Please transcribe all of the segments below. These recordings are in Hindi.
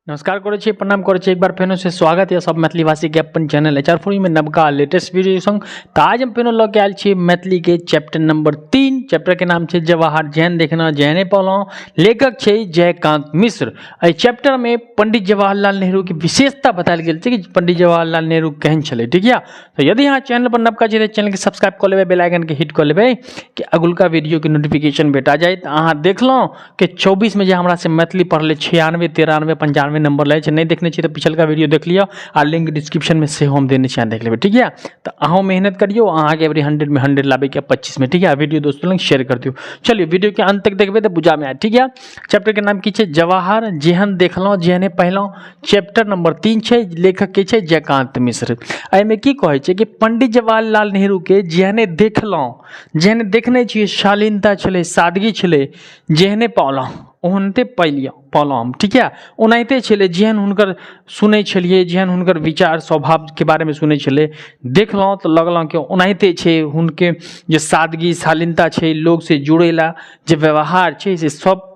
नमस्कार करै छी, प्रणाम करै छी, एक बार फेनो से स्वागत है सब मैथिली भाषी के अपन चैनल HR4 में नवका लेटेस्ट वीडियो संग। तो आज हम फेनो लऽ के आयल छी मैथिली के चैप्टर नंबर 3। चैप्टर के नाम है जवाहर जेहन देखना जेहने पढ़लहुँ। लेखक है जयकांत मिश्र। एहि चैप्टर में पंडित जवाहरलाल नेहरू की विशेषता बतायल गेल छै कि पंडित जवाहरलाल नेहरू केहन छलै। ठीक है, तो यदि अहाँ चैनल पर नवका छी चैनल के सब्सक्राइब कर लेबै, बेल आइकन के हिट कर लेबै कि अगुलका वीडियो के नोटिफिकेशन भेटा जाए। अहाँ देखलहुँ कि 24 में जे हमरा से मैथिली पढ़ले 96, 93, 95 नंबर लगे नहीं देखने चाहिए तो पिछलका वीडियो देख लियो आ लिंक डिस्क्रिप्शन में से हम देने चाहिए देख लेबै। ठीक है, तो अहूँ मेहनत करियो, अहाँ के एवरी 100 में 100 लाबे के 25 में। ठीक है, वीडियो दोस्तों लग शेयर कर दियो। चलिए वीडियो के अंत तक देखबे तो बुझा में आए। ठीक है, चैप्टर के नाम की छै जवाहर जेहन देखलहुँ जेहने पढ़लहुँ। चैप्टर नंबर 3 छै, लेखक के छै जयकांत मिश्र। एहिमे की कहै छै कि पंडित जवाहरलाल नेहरू के जेहने देखलहुँ जेहने देखने छियै शालीनता छलै, सादगी छलै, जेहने पढ़लहुँ ओहनते पढ़लहुँ हम। ठीक है, ओनाहिते छलै जेहन हुनकर सुनै छलिए, जेहन हुनकर विचार स्वभाव के बारे में सुनै छलै, देखलहुँ तो लगलहुँ कि ओनाहिते छै। हुनके जे सादगी शालीनता छै, लोग से जुड़ेला जे व्यवहार छै से सब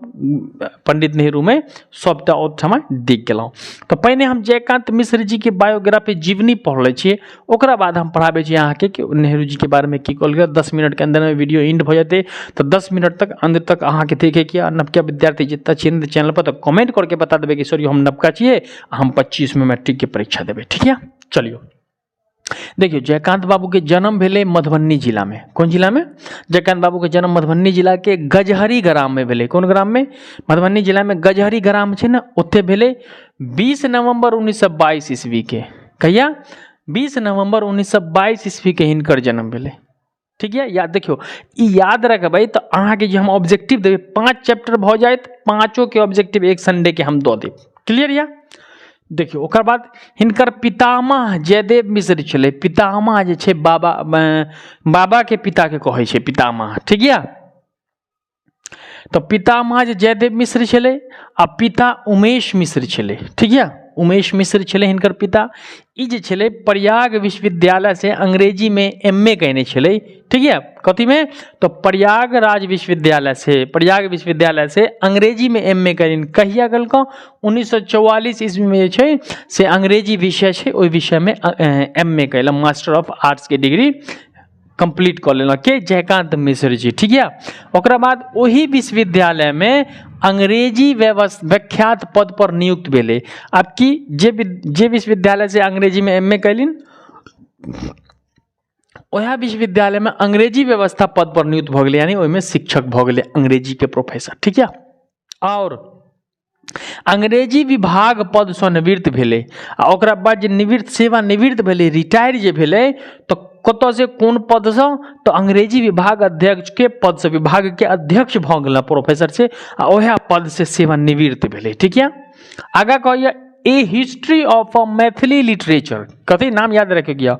पंडित नेहरू में सबटा ओठमा दिख गेलहुँ। तो पहिने हम जयकांत मिश्र जी के बायोग्राफी जीवनी पढ़ले छियै, ओकरा बाद हम पढ़ाबे छी अहाँ के कि नेहरू जी के बारे में की कहल गेल। 10 मिनट के अंदर में वीडियो एंड हो जाते, तो 10 मिनट तक अंदर तक अहाँ के देखे कि नवका विद्यार्थी जितना छियै चैनल पर तो कमेंट करके बता देवे कि सर हम नवका छियै, हम 25 में मैट्रिक के परीक्षा देवे। ठीक है, चलिए देखिए जयकांत बाबू के जन्म भेले मधुबनी जिला में। कौन जिला में? जयकांत बाबू के जन्म मधुबनी जिला के गजहरी ग्राम में भेले। कौन ग्राम में? मधुबनी जिला में गजहरी ग्राम छै ना, ओते भेले 20 नवंबर 1922 ईस्वी के। कहिया? 20 नवंबर 1922 ईस्वी के हिनकर जन्म भेले। ठीक है, याद देखियो याद रखबै तो अहाँ के जे हम ऑब्जेक्टिव देवे 5 चैप्टर भ जाए, पांचों के ऑब्जेक्टिव एक संडे के हम दो देब। क्लियर या? देखियो ओकर बाद हिनकर पितामह जयदेव मिश्र छले। पितामह जे छै बाबा के पिता के कहै छै पितामह। ठीक है, तो पितामह जे जयदेव मिश्र छले आ पिता उमेश मिश्र छले। ठीक है, उमेश मिश्र छले हिनकर पिता। ई जे छले प्रयाग विश्वविद्यालय से अंग्रेजी में MA कहने छले। ठीक है, कथी में? तो प्रयाग विश्वविद्यालय से अंग्रेजी में MA करिन। कहिया गलको? 1944 ईस्वी में जे छै से अंग्रेजी विषय छै, ओहि विषय में MA कैल, मास्टर ऑफ आर्ट्स के डिग्री कंप्लीट कर लेना के जयकांत मिश्र जी। ठीक है, ओकरा बाद वही विश्वविद्यालय में अंग्रेजी व्याख्यात पद पर नियुक्त भेले। अब की जे विश्वविद्यालय से अंग्रेजी में MA कैलिन वह विश्वविद्यालय में अंग्रेजी व्यवस्था पद पर नियुक्त भ गेले, यानी ओहिमे शिक्षक भ गेले, अंग्रेजी के प्रोफेसर। ठीक है, और अंग्रेजी विभाग पद से निवृत्त भेले। आ ओकरा बाद जे सेवानिवृत्त भेले, रिटायर जे भेले, तो कत से कोन पद से? तो अंग्रेजी विभाग अध्यक्ष के पद से, विभाग के अध्यक्ष भ गेल प्रोफेसर से, आ ओहे पद से सेवानिवृत्त भेले। ठीक है, आगा कहिए a history of a Maithili literature. कथी नाम याद रखिए?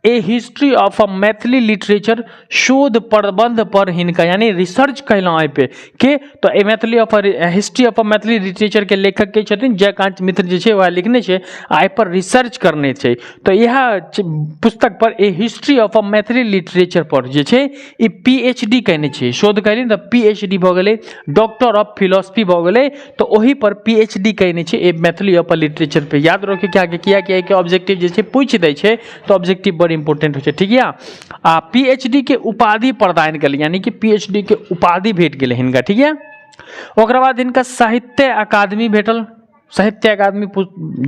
A history of a Maithili literature, शोध प्रबंध पर हिनका यानी रिसर्च कैलहुँ एहि पे के। तो a Maithili of history of a Maithili literature के लेखक के छथिन जयकांत मिश्र जे छै, वह लिखने छै आ एहि पर रिसर्च करने छै। तो यह पुस्तक पर a history of a Maithili literature पर जे छै ई PhD कहने छै, शोध कैलिन तो PhD भ गेलै, डॉक्टर ऑफ फिलोसफी भ गेलै। तो वही पर PhD कहने छै ए मैथिली ऑफ लिटरेचर पे। याद रखिए क्या किया कि ऑब्जेक्टिव जे छै पूछ दै छै, तो ऑब्जेक्टिव बड़ी इंपोर्टेंट हो। ठीक है, आ PhD के उपाधि प्रदान कल, यानी कि PhD के उपाधि भेट गेले हिनका। ठीक है, ओकरा बाद हिनका साहित्य अकादमी भेटल। साहित्य अकादमी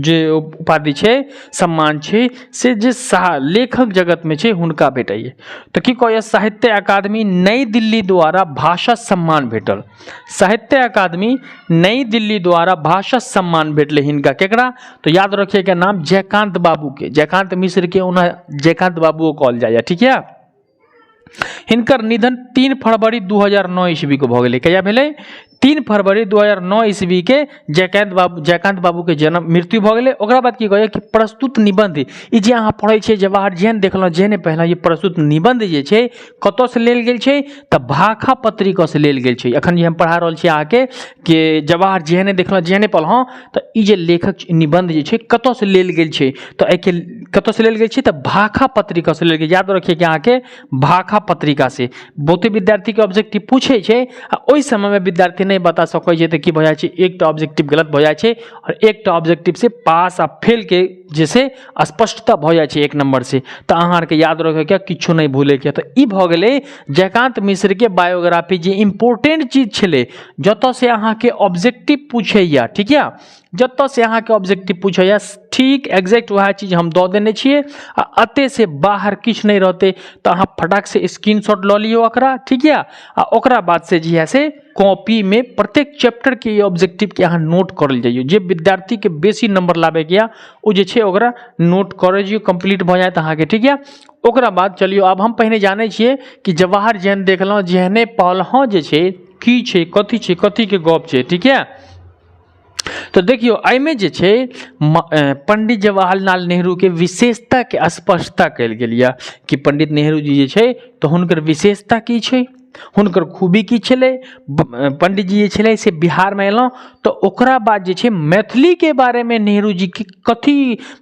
जे उपाधि छै, सम्मान छै से जे लेखक जगत में छै हुनका भेटैए। तो की कहैए? साहित्य अकादमी नई दिल्ली द्वारा भाषा सम्मान भेटल। साहित्य अकादमी नई दिल्ली द्वारा भाषा सम्मान भेटले हिनका। केकरा? तो याद रखिए क्या नाम? जयकांत बाबू के। जयकांत मिश्र के उन्हें जयकांत बाबू कहल जाए। ठीक है, हिनकर निधन 3 फरवरी 2009 ईस्वी को भ गेलै। कहिया भेलै? 3 फरवरी 2009 ईस्वी के जयकांत बाबू के जन्म मृत्यु भ गेलै। ओकरा बाद की कहैए कि प्रस्तुत निबंध, ई जे अहाँ पढ़ै छियै जवाहर जेहन देखलहुँ जेहने पढ़लहुँ, ये प्रस्तुत निबंध जे छै कतऽ से लेल गेल छै? तऽ भाखा पत्रिका से लेल गेल छै। अखन जे हम पढ़ा रहल छी अहाँके कि जवाहर जेहने देखलहुँ जेहने पढ़लहुँ, तऽ ई जे लेखक निबंध जे छै कतऽ से लेल गेल छै? तऽ एहिके कतऽ से लेल गेल छै? तऽ भाखा पत्रिका से लेल गेल। याद रखिए कि अहाँके भाखा पत्रिका से बहुते विद्यार्थी के ऑब्जेक्टिव पूछे छै, आ ओहि समय में विद्यार्थी नहीं नहीं बता सकै छै तऽ की भऽ जाइ छै, एकटा ऑब्जेक्टिव गलत भऽ जाइ छै और एकटा ऑब्जेक्टिव से पास आ फेल के जैसे स्पष्टता भऽ जाइ छै एक नंबर से। तऽ अहाँ आरके याद रखे क्या, किछो नहीं भूले के। तऽ ई भऽ गेलै जयकांत मिश्र के बायोग्राफी, जे इम्पोर्टेंट चीज छलै जतऽ से अहाँके ऑब्जेक्टिव पूछैया, ठीक है, जतऽ से अहाँके ऑब्जेक्टिव पूछैया ठीक एग्जैक्ट वह चीज हम दऽ देने छियै आ अते से बाहर किछु नहीं रहते। तऽ अहाँ फटाक से स्क्रीनशॉट लऽ लियो ओकरा, ठीक है, आ ओकरा बाद से जे है से कॉपी में प्रत्येक चैप्टर के ऑब्जेक्टिव के अहाँ नोट करल जाइयो। जे विद्यार्थी के बेसी नंबर लाबे के या ओ जे छै ओकरा नोट कर जियो, कंप्लीट भऽ जायत अहाँके, ठीक है। ओकरा बाद चलियो आब हम पहिने जानै छियै कि जवाहर जैन देखलहुँ, जेहने पढ़लहुँ जे छै की छै, कथी के गप छै, ठीक है। तो देखियो एहिमे जे छै पंडित जवाहरलाल नेहरू के विशेषता के स्पष्टता कयल गेल यऽ कि पंडित नेहरू जी जे छै तऽ हुनकर विशेषता की छै, हुनकर खूबी की छलै। पंडित जी जे छलै से बिहार में एलहुँ तऽ ओकरा बाद जे छै मैथिली के बारे में नेहरू जी के कथी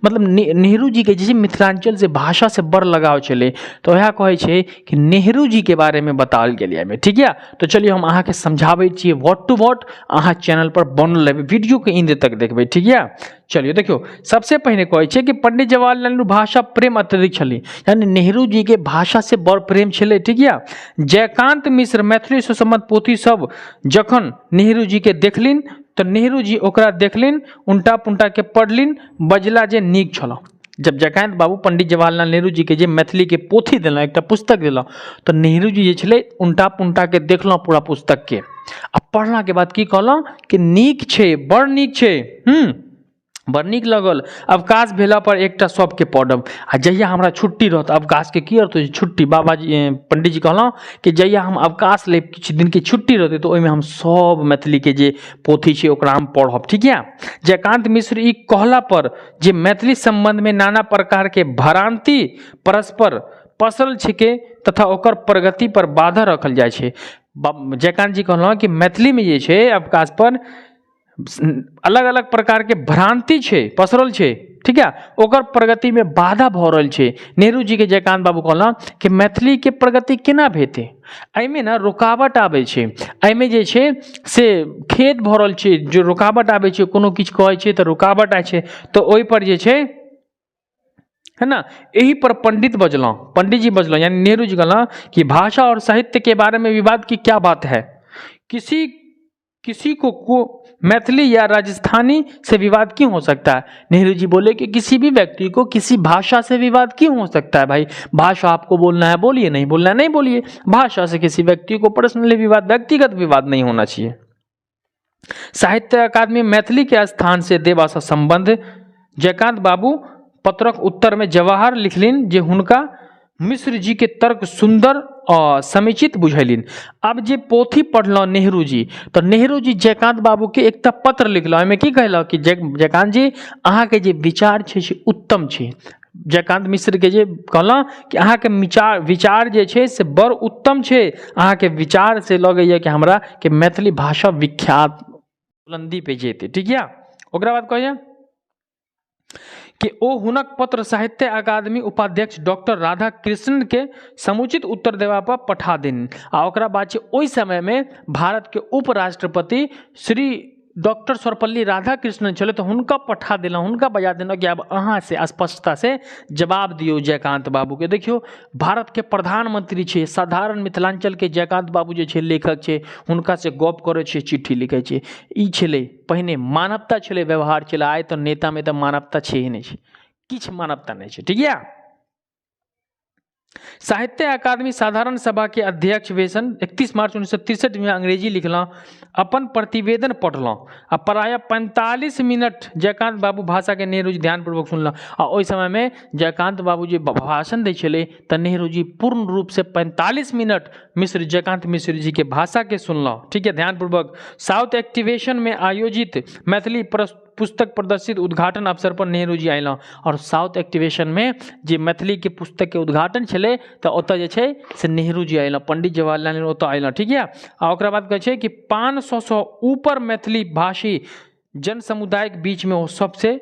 मतलब नेहरू जी के जे छै मिथिलांचल से भाषा से बड़ लगाव छलै। तऽ वएह कहै छै कि नेहरू जी के बारे में बताओल गेल है, ठीक है। तो चलिए हम अहाँके समझाबै छियै वर्ड टू वर्ड, अहाँ चैनल पर बनल रहबै, वीडियो के इंद तक देखबै, ठीक है। चलिए देखियो सबसे पहले कहै छै कि पंडित जवाहरलाल नेहरू भाषा प्रेम अत्यधिक छलै, यानी नेहरू जी के भाषा से बड़ प्रेम छलै, ठीक है। जयकांत मिश्र मैथिली से संबंधित पोथी सब जखन नेहरू जी के देखलिन तऽ नेहरू जी ओकरा देखलिन, उल्टा पुल्टा के पढ़लिन, बजला जे नीक छल। जब जयकांत बाबू पंडित जवाहरलाल नेहरू जी के जे मैथिली के पोथी दिला, एक पुस्तक दिला, तो नेहरू जी जे छलै उल्टा पुल्टा के देखलहुँ पूरा पुस्तक के, आ पढ़ला के बाद की कहलहुँ कि नीक छै, बड़ नीक छै, बड़ नीक लगल। अवकाश भेला पर एकटा सबके पढ़ब, आ जहिया हमरा छुट्टी रहत, अवकाश के की अर्थ होइ छै, छुट्टी। बाबाजी पंडित जी कहलहुँ कि जहिया हम अवकाश लेब, किछु दिन के छुट्टी रहते तो ओहिमे हम सब मैथिली के जे पोथी छै ओकरा हम पढ़ब, ठीक है। जयकांत मिश्र ई कहला पर जे मैथिली संबंध में नाना प्रकार के भ्रांति परस्पर पसरल छिके तथा ओकर प्रगति पर बाधा रखल जाइ छै। जयकांत जी कहलहुँ कि मैथिली में जे छै अवकाश पर अलग अलग प्रकार के भ्रांति छै, पसरल छै, ठीक है, ओकर प्रगति में बाधा भऽ रहल छै। नेहरू जी के जयकांत बाबू कहलहुँ कि मैथिली के प्रगति केना हेतै, एहिमे ना रुकावट आबै छै, एहिमे जे छै से खेद भऽ रहल छै, जो रुकावट आबै छै, कोनो किछु कहै छै तऽ रुकावट आइ छै, तऽ ओहि पर जे छै है ना, यही पर पंडित जी बजलौं, यानी नेहरू जी कहलौं कि भाषा और साहित्य के बारे में विवाद की क्या बात है, किसी को मैथिली या राजस्थानी से विवाद क्यों हो सकता है। नेहरू जी बोले कि किसी भी व्यक्ति को किसी भाषा से विवाद क्यों हो सकता है। भाई भाषा आपको बोलना है बोलिए, नहीं बोलना है नहीं बोलिए, भाषा से किसी व्यक्ति को पर्सनली विवाद, व्यक्तिगत विवाद नहीं होना चाहिए। साहित्य अकादमी मैथिली के स्थान से देवा सा संबंध। जयकांत बाबू पत्रक उत्तर में जवाहर लिखलिन जे हुनका मिश्र जी के तर्क सुंदर और समुचित बुझलिन। अब जे पोथी पढ़लौ नेहरू जी, तो नेहरू जी जयकांत बाबू के एकटा पत्र लिखलौ, एहिमे की कहलौ कि जयकांत जी अहाँ के जे विचार छै से उत्तम छै। जयकांत मिश्र के जे कहलौ कि अहाँ के विचार जे छै से बड़ उत्तम छै, अहाँ के विचार से लगैया कि हमरा के मैथिली भाषा विख्यात बुलंदी पे जेतै, ठीक है। ओकरा बाद कहैया कि ओ हुनक पत्र साहित्य अकादमी उपाध्यक्ष डॉक्टर राधा कृष्णन के समुचित उत्तर देवा पर पठा देन। आ ओकरा बाद छै ओहि समय में भारत के उपराष्ट्रपति श्री डॉक्टर सर्वपल्ली राधाकृष्णन छलै, तो हुनका पठा देलहुँ, हुनका बजा देलहुँ कि अब अहाँ से स्पष्टता से जवाब दियौ जयकांत बाबू के। देखियो भारत के प्रधानमंत्री छै, साधारण मिथिलांचल के जयकांत बाबू जे छै लेखक छै, हुनका से गप करे छै, चिट्ठी लिखे छै। ई छलै पहिने मानवता छलै, व्यवहार छलै। आइ तो नेता में तो मानवता छै ही नहीं छै, किछ मानवता नहीं छै, ठीक है। साहित्य अकादमी साधारण सभा के अध्यक्ष वेसन 31 मार्च 1963 में अंग्रेजी लिखलौं, अपन प्रतिवेदन पढ़लौं आ प्रायः 45 मिनट जयकांत बाबू भाषा के नेहरू जी ध्यानपूर्वक सुनलौं। आ ओहि समय में जयकांत बाबू जी भाषण दै छलै तऽ नेहरू जी पूर्ण रूप से 45 मिनट जयकांत मिश्र जी के भाषा के सुनलौं, ठीक है, ध्यानपूर्वक। साउथ एक्टिवेशन में आयोजित मैथिली पुस्तक प्रदर्शित उद्घाटन अवसर पर नेहरू जी अयलौं, और साउथ एक्टिवेशन में जे मैथिली के पुस्तक के उद्घाटन छलै तऽ ओतऽ जे छै से नेहरू जी अयलौं, पंडित जवाहरलाल नेहरू ओतऽ अयलौं, ठीक है। आ ओकरा बाद कहै छै कि 500 सँ ऊपर मैथिली भाषी जन समुदाय के बीच में वो सबसे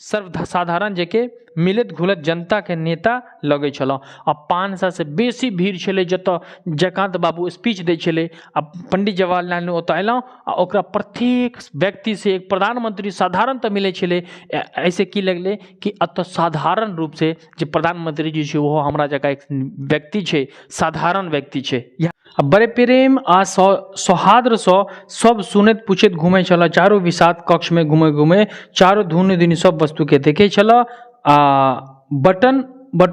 सर्वसाधारण जेके मिलत घुलत जनता के नेता लगे छल। आ 500 से बेसी भीड़ छलै जतऽ जयकांत बाबू स्पीच दै छलै। आ पंडित जवाहरलाल नेहरू ओतऽ अयलहुँ आ ओकरा प्रत्येक व्यक्ति से एक प्रधानमंत्री साधारण तऽ मिलै छलै। ऐसे की लगलै कि एतऽ साधारण रूप से जे प्रधानमंत्री जी छै ओहो हमरा जकाँ एक व्यक्ति छै, साधारण व्यक्ति छै। बड़े प्रेम आ सौहार्द सँ सब सुनैत पूछैत घूमै छल। चारों विषाद कक्ष में घूमे घूमे चारों धुन दिन सब वस्तु के देखे छल। आ बटन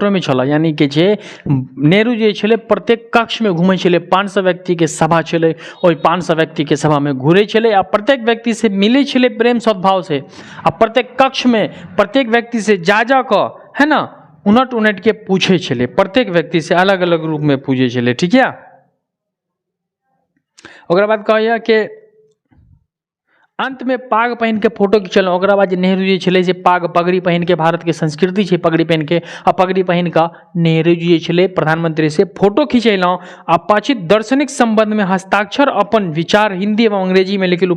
में छल, यानी कि जे नेहरू जे छलै प्रत्येक कक्ष में घूमै छलै। 500 व्यक्ति के सभा छलै, ओहि 500 व्यक्ति के सभा में घूरै छलै आ प्रत्येक व्यक्ति से मिलै छलै प्रेम सद्भाव से। आ प्रत्येक कक्ष में प्रत्येक व्यक्ति से जा कऽ है ना उनट के पूछे छलै। प्रत्येक व्यक्ति से अलग अलग रूप में पूछे छलै। ठीक है। ओकरा बाद कहैया कि अंत में पाग पहन के फोटो खिंचल। ओकरा बाद नेहरू जी छलै से पाग पगड़ी पहन के, भारत के संस्कृति छै पगड़ी पहन के, आ पगड़ी पहन के नेहरू जी छलै प्रधानमंत्री से फोटो खिंचेलहुँ। आ पाछू दार्शनिक संबंध में हस्ताक्षर अपन विचार हिंदी एवं अंग्रेजी में लिखल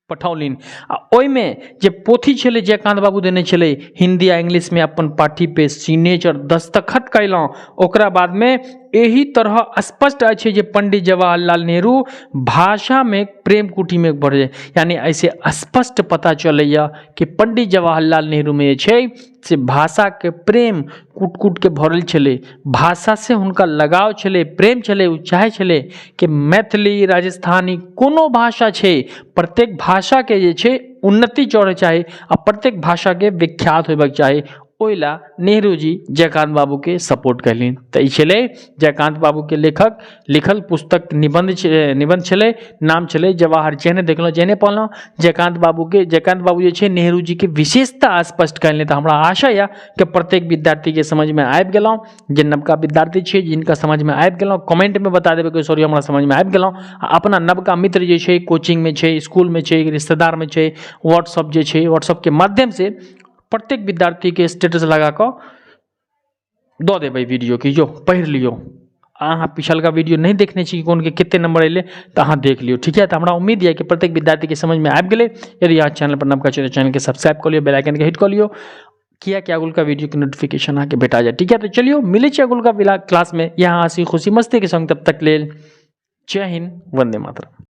पठौलिन। आ ओहिमे जे पोथी छलै जयकांत बाबू देने छलै हिंदी आ इंग्लिश में अपन पाठी पे सिग्नेचर दस्तखत कयलहुँ। ओकरा बाद में यही तरह स्पष्ट अच्छे जे पंडित जवाहरलाल नेहरू भाषा में प्रेम कुटी में बढ़े, यानी ऐसे स्पष्ट पता चलैया कि पंडित जवाहरलाल नेहरू में छै से भाषा के प्रेम कूट कूट के भरल छलै। भाषा से हुनका लगाव छलै, प्रेम छलै। ओ चाहे छलै कि मैथिली राजस्थानी कोनो भाषा छै प्रत्येक भाषा के जे छै उन्नति चढ़े चाही आ प्रत्येक भाषा के विख्यात होबाक चाही। ओइला नेहरू जी जयकांत बाबू के सपोर्ट कयलिन। तऽ ई छलै जयकांत बाबू के लिखल पुस्तक निबंध छलै, नाम छलै जवाहर। जेहने देखलहुँ जेहने पढ़लहुँ जयकांत बाबू जे छै नेहरू जी के विशेषता स्पष्ट कयलनि। तऽ हमरा आशा यऽ कि प्रत्येक विद्यार्थी के समझ में आबि गेलहुँ। जे नवका विद्यार्थी छै जिनका समझ में आबि गेलहुँ कमेंट में बता देबै कि सॉरी हमरा समझ में आबि गेलहुँ। अपना नवका मित्र जे छै कोचिंग में छै, स्कूल में छै, रिश्तेदार में छै, व्हाट्सअप जे छै व्हाट्सअप के माध्यम से प्रत्येक विद्यार्थी के स्टेटस लगा कऽ दऽ देबै वीडियो कि जो पढ़ि लियो। अहाँ पिछलका वीडियो नहीं देखने छी कौन के कितने नंबर अयलै तऽ अहाँ देख लियो। ठीक है। तऽ हमरा उम्मीद है कि प्रत्येक विद्यार्थी के समझ में आबि गेलै। यदि अहाँ चैनल पर नवका छै चैनल के सब्सक्राइब कर लियो, बेल आइकन के हिट कर लियो, किया कि अगुल का वीडियो के नोटिफिकेशन आके भेटा जाए। ठीक है। तो चलियो मिले छी अगुल का क्लास में यहाँ हंसी खुशी मस्ती के संग। तब तक लेल जय हिंद, वंदे मातरम।